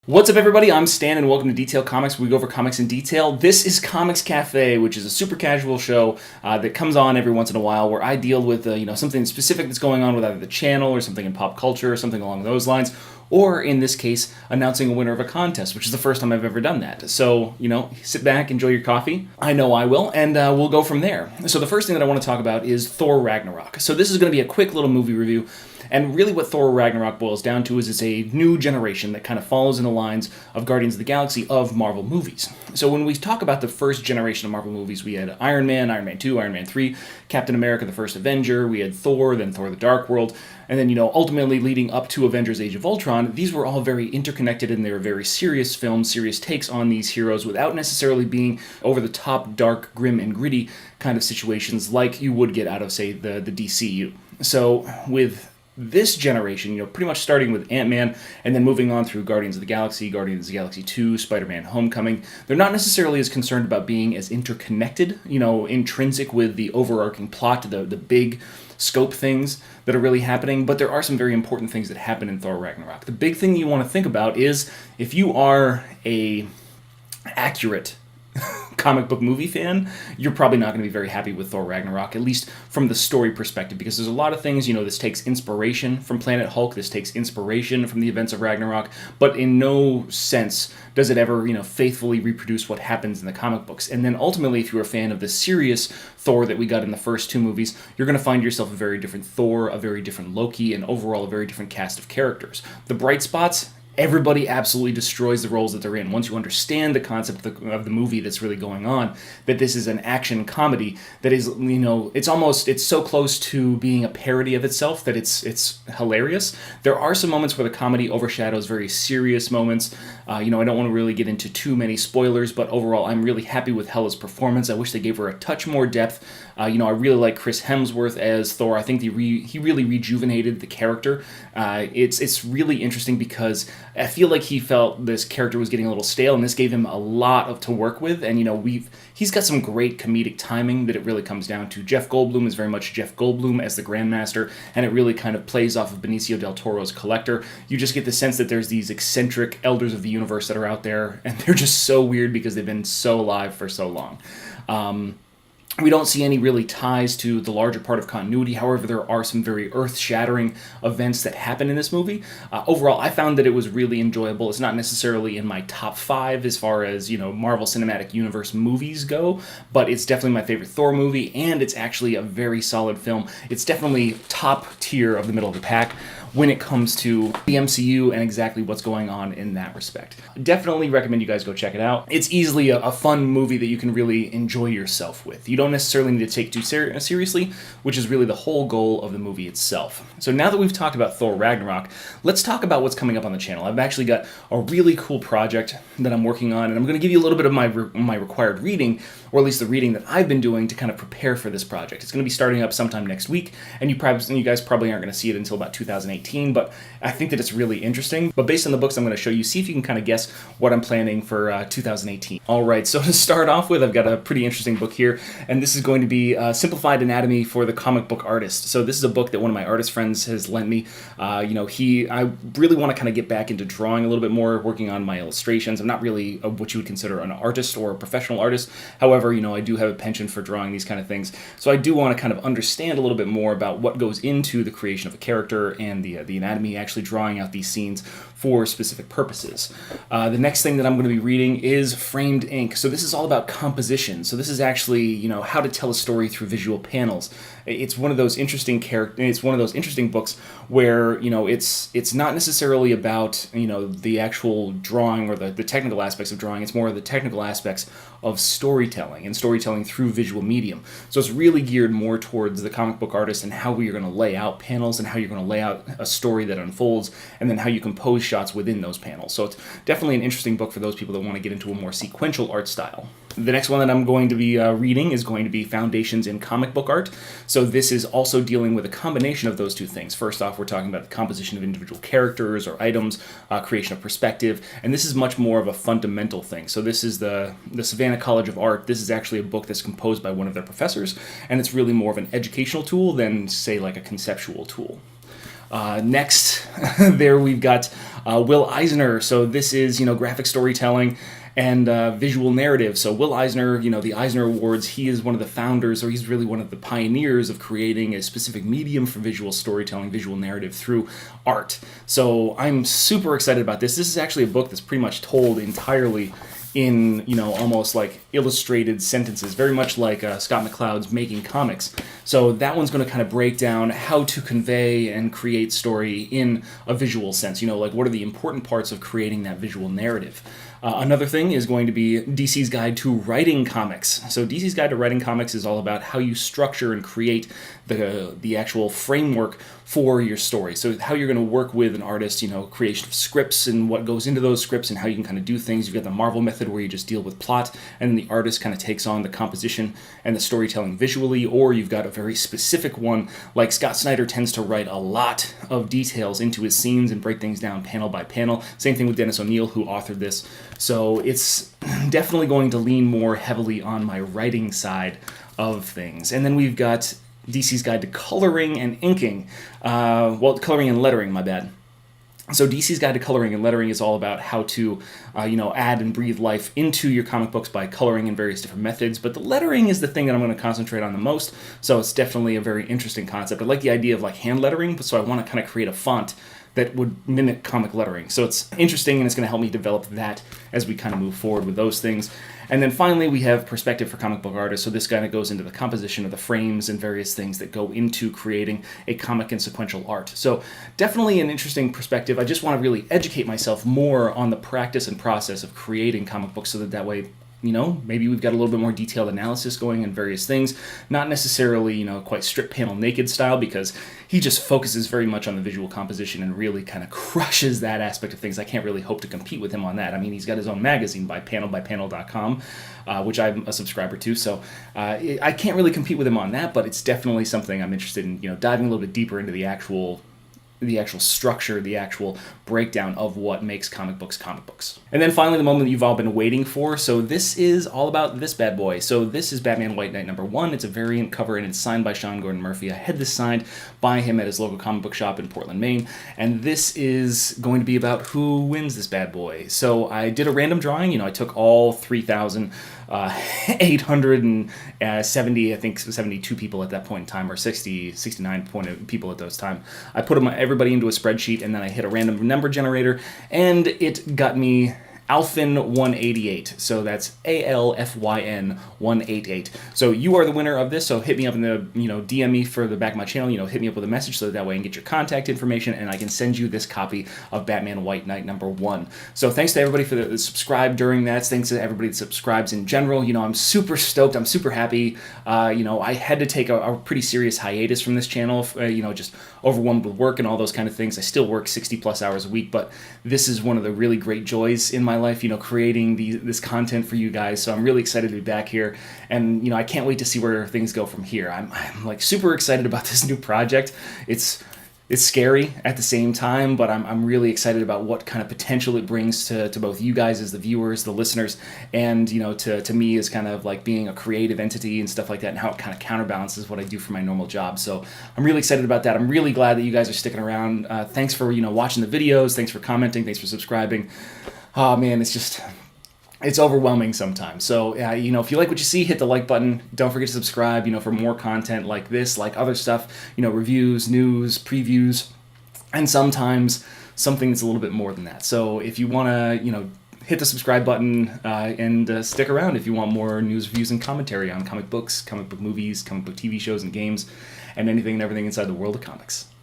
What's up, everybody? I'm Stan, and welcome to Detail Comics, where we go over comics in detail. This is Comics Cafe, which is a super casual show that comes on every once in a while, where I deal with something specific that's going on with either the channel or something in pop culture or something along those lines, or in this case, announcing a winner of a contest, which is the first time I've ever done that. So, sit back, enjoy your coffee. I know I will, and we'll go from there. So the first thing that I want to talk about is Thor Ragnarok. So this is going to be a quick little movie review. And really what Thor Ragnarok boils down to is it's a new generation that kind of follows in the lines of Guardians of the Galaxy of Marvel movies. So when we talk about the first generation of Marvel movies, we had Iron Man 2, Iron Man 3, Captain America the First Avenger, we had Thor, then Thor the Dark World, and then, ultimately leading up to Avengers Age of Ultron, these were all very interconnected and they were very serious films, serious takes on these heroes without necessarily being over-the-top, dark, grim, and gritty kind of situations like you would get out of, say, the DCU. So with this generation, pretty much starting with Ant-Man and then moving on through Guardians of the Galaxy, Guardians of the Galaxy 2, Spider-Man Homecoming, they're not necessarily as concerned about being as interconnected, intrinsic with the overarching plot, the big scope things that are really happening, but there are some very important things that happen in Thor Ragnarok. The big thing you want to think about is if you are a accurate comic book movie fan, you're probably not going to be very happy with Thor Ragnarok, at least from the story perspective, because there's a lot of things, this takes inspiration from Planet Hulk, this takes inspiration from the events of Ragnarok, but in no sense does it ever, faithfully reproduce what happens in the comic books. And then ultimately, if you're a fan of the serious Thor that we got in the first two movies, you're going to find yourself a very different Thor, a very different Loki, and overall a very different cast of characters. The bright spots: everybody absolutely destroys the roles that they're in. Once you understand the concept of the movie that's really going on, that this is an action comedy that is, it's so close to being a parody of itself that it's hilarious. There are some moments where the comedy overshadows very serious moments. I don't want to really get into too many spoilers, but overall, I'm really happy with Hela's performance. I wish they gave her a touch more depth. I really like Chris Hemsworth as Thor. I think he really rejuvenated the character. It's really interesting because I feel like he felt this character was getting a little stale, and this gave him a lot to work with. And he's got some great comedic timing that it really comes down to. Jeff Goldblum is very much Jeff Goldblum as the Grandmaster, and it really kind of plays off of Benicio del Toro's Collector. You just get the sense that there's these eccentric elders of the universe that are out there, and they're just so weird because they've been so alive for so long. We don't see any really ties to the larger part of continuity. However, there are some very earth-shattering events that happen in this movie. Overall, I found that it was really enjoyable. It's not necessarily in my top 5 as far as, Marvel Cinematic Universe movies go, but it's definitely my favorite Thor movie, and it's actually a very solid film. It's definitely top tier of the middle of the pack when it comes to the MCU and exactly what's going on in that respect. Definitely recommend you guys go check it out. It's easily a fun movie that you can really enjoy yourself with. You don't necessarily need to take too seriously, which is really the whole goal of the movie itself. So now that we've talked about Thor Ragnarok, let's talk about what's coming up on the channel. I've actually got a really cool project that I'm working on, and I'm going to give you a little bit of my required reading, or at least the reading that I've been doing to kind of prepare for this project. It's going to be starting up sometime next week, and you guys probably aren't going to see it until about 2018, but I think that it's really interesting. But based on the books I'm going to show you, see if you can kind of guess what I'm planning for 2018. All right, so to start off with, I've got a pretty interesting book here, and this is going to be Simplified Anatomy for the Comic Book Artist. So this is a book that one of my artist friends has lent me. I really want to kind of get back into drawing a little bit more, working on my illustrations. I'm not really what you would consider an artist or a professional artist. However, I do have a penchant for drawing these kind of things. So I do want to kind of understand a little bit more about what goes into the creation of a character and the anatomy, actually drawing out these scenes for specific purposes. The next thing that I'm going to be reading is Framed Ink. So this is all about composition. So this is actually, how to tell a story through visual panels. It's one of those interesting books where, it's not necessarily about, the actual drawing or the technical aspects of drawing. It's more of the technical aspects of storytelling and storytelling through visual medium. So it's really geared more towards the comic book artist and how you're going to lay out panels and how you're going to lay out a story that unfolds, and then how you compose shots within those panels. So it's definitely an interesting book for those people that want to get into a more sequential art style. The next one that I'm going to be reading is going to be Foundations in Comic Book Art. So this is also dealing with a combination of those two things. First off, we're talking about the composition of individual characters or items, creation of perspective, and this is much more of a fundamental thing. So this is the Savannah College of Art. This is actually a book that's composed by one of their professors, and it's really more of an educational tool than, say, like a conceptual tool. Next, there we've got Will Eisner, so this is, graphic storytelling and visual narrative. So Will Eisner, the Eisner Awards, he is one of the founders, or he's really one of the pioneers of creating a specific medium for visual storytelling, visual narrative through art. So I'm super excited about this. This is actually a book that's pretty much told entirely in, almost like illustrated sentences, very much like Scott McCloud's Making Comics. So that one's going to kind of break down how to convey and create story in a visual sense. Like what are the important parts of creating that visual narrative. Another thing is going to be DC's Guide to Writing Comics. So DC's Guide to Writing Comics is all about how you structure and create the actual framework for your story. So how you're going to work with an artist, creation of scripts and what goes into those scripts and how you can kind of do things. You've got the Marvel method where you just deal with plot and then the artist kind of takes on the composition and the storytelling visually, or you've got a very specific one like Scott Snyder tends to write a lot of details into his scenes and break things down panel by panel. Same thing with Dennis O'Neil, who authored this. So it's definitely going to lean more heavily on my writing side of things. And then we've got DC's Guide to Coloring and Inking. Coloring and Lettering, my bad. So DC's Guide to Coloring and Lettering is all about how to, add and breathe life into your comic books by coloring in various different methods. But the lettering is the thing that I'm going to concentrate on the most. So it's definitely a very interesting concept. I like the idea of like hand lettering, so I want to kind of create a font that would mimic comic lettering. So it's interesting, and it's going to help me develop that as we kind of move forward with those things. And then finally, we have Perspective for Comic Book Artists. So this kind of goes into the composition of the frames and various things that go into creating a comic and sequential art. So definitely an interesting perspective. I just want to really educate myself more on the practice and process of creating comic books so that way, maybe we've got a little bit more detailed analysis going in various things, not necessarily, quite strip panel naked style, because he just focuses very much on the visual composition and really kind of crushes that aspect of things. I can't really hope to compete with him on that. I mean, he's got his own magazine by panelbypanel.com, which I'm a subscriber to, so I can't really compete with him on that, but it's definitely something I'm interested in, diving a little bit deeper into the actual structure, the actual breakdown of what makes comic books comic books. And then finally, the moment that you've all been waiting for. So this is all about this bad boy. So this is Batman White Knight #1. It's a variant cover and it's signed by Sean Gordon Murphy. I had this signed by him at his local comic book shop in Portland, Maine. And this is going to be about who wins this bad boy. So I did a random drawing. I took all 3,870, I think 72 people at that point in time, or 69 people at those time. I put everybody into a spreadsheet, and then I hit a random number generator, and it got me Alfyn 188. So that's ALFYN 188. So you are the winner of this. So hit me up in the, DM me for the back of my channel, hit me up with a message so that way I can get your contact information and I can send you this copy of Batman White Knight #1. So thanks to everybody for the subscribe during that. Thanks to everybody that subscribes in general. I'm super stoked. I'm super happy. I had to take a pretty serious hiatus from this channel, just overwhelmed with work and all those kind of things. I still work 60 plus hours a week, but this is one of the really great joys in my life, creating this content for you guys. So I'm really excited to be back here, and I can't wait to see where things go from here. I'm like super excited about this new project. It's scary at the same time, but I'm really excited about what kind of potential it brings to both you guys as the viewers, the listeners, and to me as kind of like being a creative entity and stuff like that, and how it kind of counterbalances what I do for my normal job. So I'm really excited about that. I'm really glad that you guys are sticking around. Thanks for watching the videos. Thanks for commenting. Thanks for subscribing. Oh man, it's overwhelming sometimes. So, if you like what you see, hit the like button. Don't forget to subscribe, for more content like this, like other stuff, reviews, news, previews, and sometimes something that's a little bit more than that. So if you want to, hit the subscribe button and stick around if you want more news, reviews, and commentary on comic books, comic book movies, comic book TV shows and games, and anything and everything inside the world of comics.